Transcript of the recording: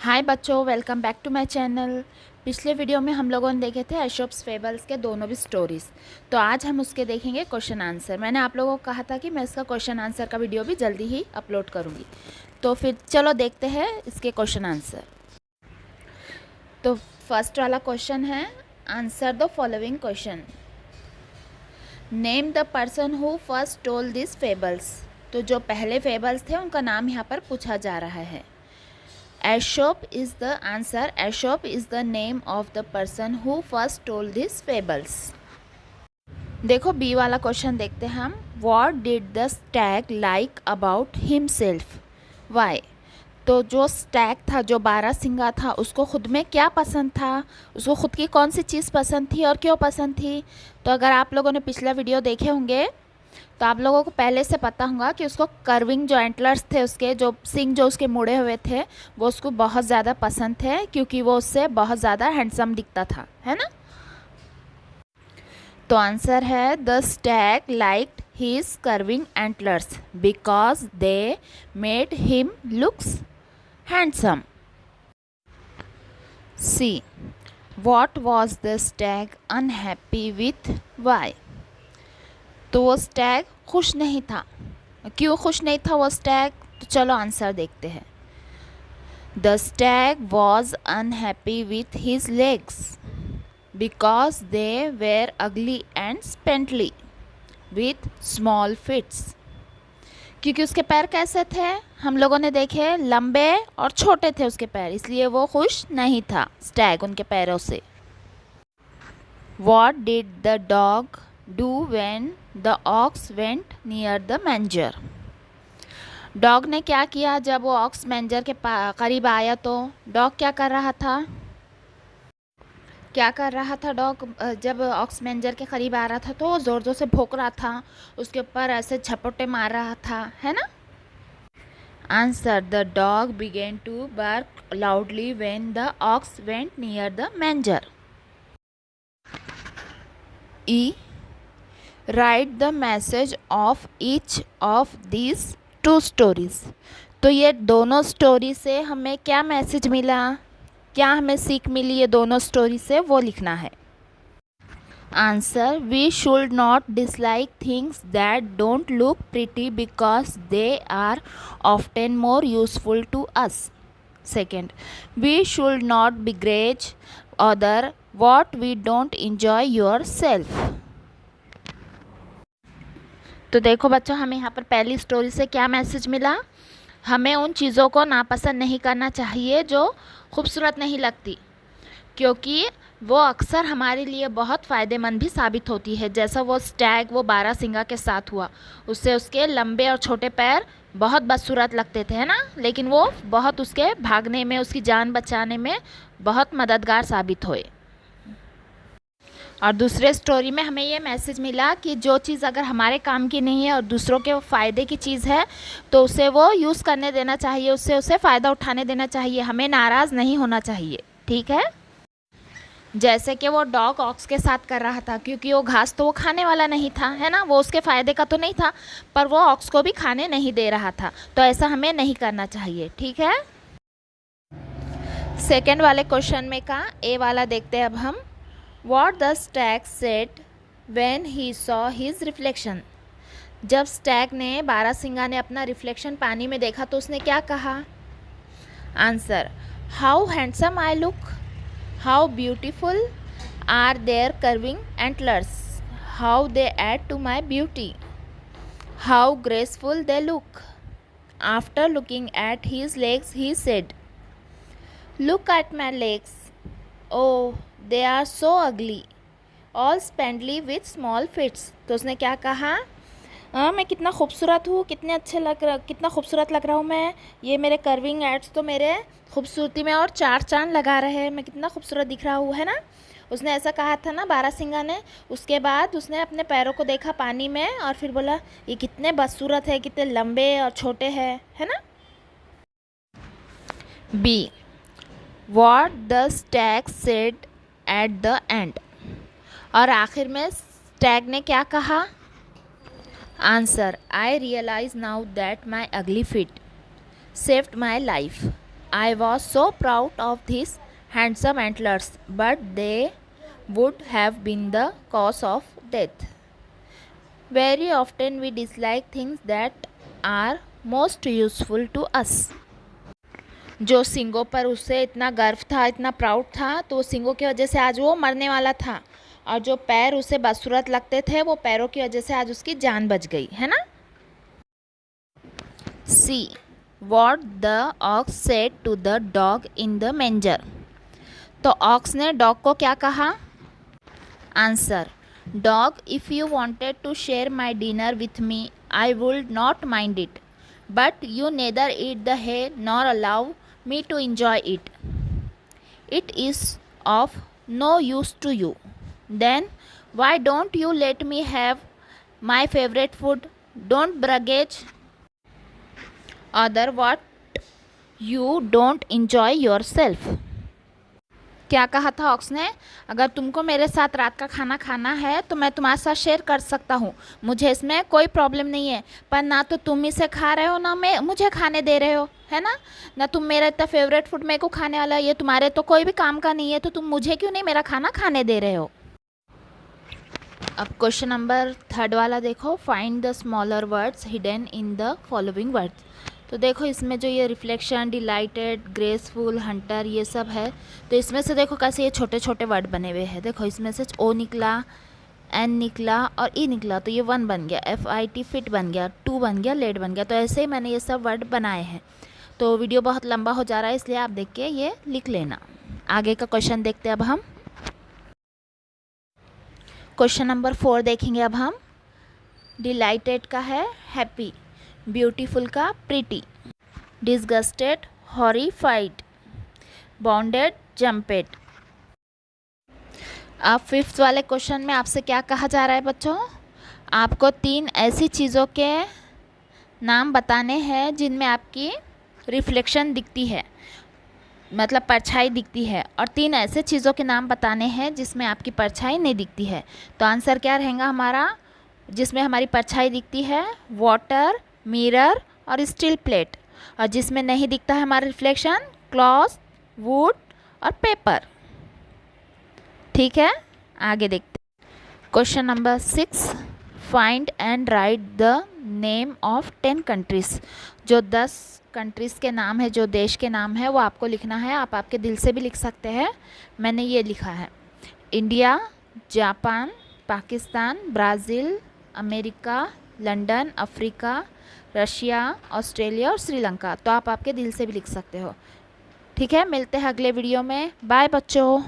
हाय बच्चों, welcome back to my channel. पिछले video में हम लोगों ने देखे थे एशोप्स फेबल्स के दोनों भी स्टोरीज़। तो आज हम उसके देखेंगे क्वेश्चन आंसर। मैंने आप लोगों को कहा था कि मैं इसका क्वेश्चन आंसर का वीडियो भी जल्दी ही अपलोड करूँगी। तो फिर चलो देखते हैं इसके क्वेश्चन आंसर। तो फर्स्ट वाला क्वेश्चन है, answer the following question. Name the person who first told this fables. तो जो पहले फेबल्स थे उनका नाम यहाँ पर पूछा जा रहा है। Aesop is the answer. Aesop is the name of the person who first told these fables. देखो बी वाला क्वेश्चन देखते हैं हम। What did the stag like about himself? Why? तो जो स्टैग था, जो बारहसिंगा था, उसको खुद में क्या पसंद था, उसको खुद की कौन सी चीज़ पसंद थी और क्यों पसंद थी। तो अगर आप लोगों ने पिछला वीडियो देखे होंगे तो आप लोगों को पहले से पता होगा कि उसको कर्विंग जो एंटलर्स थे, उसके जो सिंग जो उसके मुड़े हुए थे, वो उसको बहुत ज़्यादा पसंद थे क्योंकि वो उससे बहुत ज़्यादा हैंडसम दिखता था, है ना। तो आंसर है the stag liked his curving antlers because they made him looks handsome. See, what was the stag unhappy with, why. तो वो स्टैग खुश नहीं था। क्यों खुश नहीं था वो स्टैग? तो चलो आंसर देखते हैं। The Stag was unhappy with his legs because they were अगली एंड स्पेंटली विथ स्मॉल फिट्स। क्योंकि उसके पैर कैसे थे, हम लोगों ने देखे, लंबे और छोटे थे उसके पैर, इसलिए वो खुश नहीं था स्टैग उनके पैरों से। What did the dog do when the ox went near the manger? Dog ने क्या किया जब वो ऑक्स मैंजर के करीब आया? तो डॉग क्या कर रहा था? डॉग जब ऑक्स मैंजर के करीब आ रहा था तो ज़ोर ज़ोर से भौंक रहा था, उसके ऊपर ऐसे झपट्टे मार रहा था, है ना। Answer, the dog began to bark loudly when the ox went near the manger. E, write the message of each of these two stories. तो ये दोनों स्टोरी से हमें क्या मैसेज मिला, क्या हमें सीख मिली ये दोनों स्टोरी से, वो लिखना है। Answer, we should not dislike things that don't look pretty because they are often more useful to us. Second, we should not begrudge other what we don't enjoy yourself. तो देखो बच्चों, हमें यहाँ पर पहली स्टोरी से क्या message मिला? हमें उन चीज़ों को नापसंद नहीं करना चाहिए जो खूबसूरत नहीं लगती, क्योंकि वो अक्सर हमारे लिए बहुत फ़ायदेमंद भी साबित होती है। जैसा वो स्टैग वो बारहसिंगा के साथ हुआ, उससे उसके लंबे और छोटे पैर बहुत बदसूरत लगते थे, है ना, लेकिन वो बहुत उसके भागने में, उसकी जान बचाने में बहुत मददगार साबित हुए। और दूसरे स्टोरी में हमें ये मैसेज मिला कि जो चीज़ अगर हमारे काम की नहीं है और दूसरों के फ़ायदे की चीज़ है तो उसे वो यूज़ करने देना चाहिए, उससे उसे फ़ायदा उठाने देना चाहिए, हमें नाराज़ नहीं होना चाहिए, ठीक है। जैसे कि वो डॉग ऑक्स के साथ कर रहा था, क्योंकि वो घास तो वो खाने वाला नहीं था, है ना, वो उसके फ़ायदे का तो नहीं था, पर वो ऑक्स को भी खाने नहीं दे रहा था। तो ऐसा हमें नहीं करना चाहिए, ठीक है। सेकेंड वाले क्वेश्चन में का ए वाला देखते हैं अब हम। What the stag said when he saw his reflection? जब स्टैग ने, बारहसिंगा ने अपना रिफ्लेक्शन पानी में देखा तो उसने क्या कहा? Answer, how handsome I look, how beautiful are their curving antlers, how they add to my beauty, how graceful they look. After looking at his legs he said, look at my legs, oh they are so ugly, all spindly with small feet. तो उसने क्या कहा? मैं कितना खूबसूरत हूँ, कितना खूबसूरत लग रहा हूँ मैं, ये मेरे कर्विंग एड्स तो मेरे खूबसूरती में और चार चांद लगा रहे हैं, मैं कितना खूबसूरत दिख रहा हूँ, है ना। उसने ऐसा कहा था ना बारहसिंगा ने। उसके बाद उसने अपने पैरों को देखा पानी में और फिर बोला ये कितने बदसूरत है, कितने लंबे और छोटे हैं, है ना। B, what the stag said at the end. और आखिर में स्टैग ने क्या कहा? Answer, I realize now that my ugly feet saved my life. I was so proud of these handsome antlers, but they would have been the cause of death. Very often we dislike things that are most useful to us. जो सींगों पर उसे इतना गर्व था, इतना proud था, तो वो सींगों की वजह से आज वो मरने वाला था, और जो पैर उसे बदसूरत लगते थे वो पैरों की वजह से आज उसकी जान बच गई, है ना। See what the ox said to the dog in the manger. तो ऑक्स ने डॉग को क्या कहा। Answer, dog, if you wanted to share my dinner with me I would not mind it, but you neither eat the hay nor allow me to enjoy it. It is of no use to you. Then why don't you let me have my favorite food? Don't bragage other what you don't enjoy yourself. क्या कहा था aux ने, अगर तुमको मेरे साथ रात का खाना खाना है तो मैं तुम्हारे साथ शेयर कर सकता हूँ, मुझे इसमें कोई प्रॉब्लम नहीं है, पर ना तो तुम इसे खा रहे हो ना मैं मुझे खाने दे रहे हो, है ना तुम मेरा इतना फेवरेट फूड मेरे को खाने वाला है, ये तुम्हारे तो कोई भी काम का नहीं है, तो तुम मुझे क्यों नहीं मेरा खाना खाने दे रहे हो। अब क्वेश्चन नंबर 3 वाला देखो, find the smaller words hidden in the following words. तो देखो इसमें जो ये रिफ्लेक्शन, डिलाइटेड, ग्रेसफुल, हंटर, ये सब है, तो इसमें से देखो कैसे ये छोटे छोटे वर्ड बने हुए हैं। देखो इसमें से ओ निकला, एन निकला और ई निकला, तो ये 1 बन गया, FIT फिट बन गया, 2 बन गया, लेट बन गया। तो ऐसे ही मैंने ये सब वर्ड बनाए हैं। तो वीडियो बहुत लंबा हो जा रहा है, इसलिए आप देख के ये लिख लेना। आगे का क्वेश्चन देखते हैं अब हम। क्वेश्चन नंबर 4 देखेंगे अब हम। डिलाइटेड का है हैप्पी, ब्यूटीफुल का प्रीटी, डिसगस्टेड हॉरिफाइड, बॉन्डेड जंपेड। अब 5th वाले क्वेश्चन में आपसे क्या कहा जा रहा है बच्चों, आपको 3 ऐसी चीज़ों के नाम बताने हैं जिनमें आपकी रिफ्लेक्शन दिखती है, मतलब परछाई दिखती है, और 3 ऐसे चीज़ों के नाम बताने हैं जिसमें आपकी परछाई नहीं दिखती है। तो आंसर क्या रहेगा हमारा, जिसमें हमारी परछाई दिखती है, वाटर, मिरर और स्टील प्लेट, और जिसमें नहीं दिखता है हमारा रिफ्लेक्शन, क्लॉथ, वुड और पेपर। ठीक है, आगे देखते हैं। Question number 6, find and right the name of 10 countries. जो 10 कंट्रीज़ के नाम है, जो देश के नाम है, वो आपको लिखना है। आप आपके दिल से भी लिख सकते हैं, मैंने ये लिखा है। India, Japan, Pakistan, Brazil, America, London, Africa, Russia, Australia और श्रीलंका। तो आप आपके दिल से भी लिख सकते हो। ठीक है, मिलते हैं अगले वीडियो में। बाय बच्चों।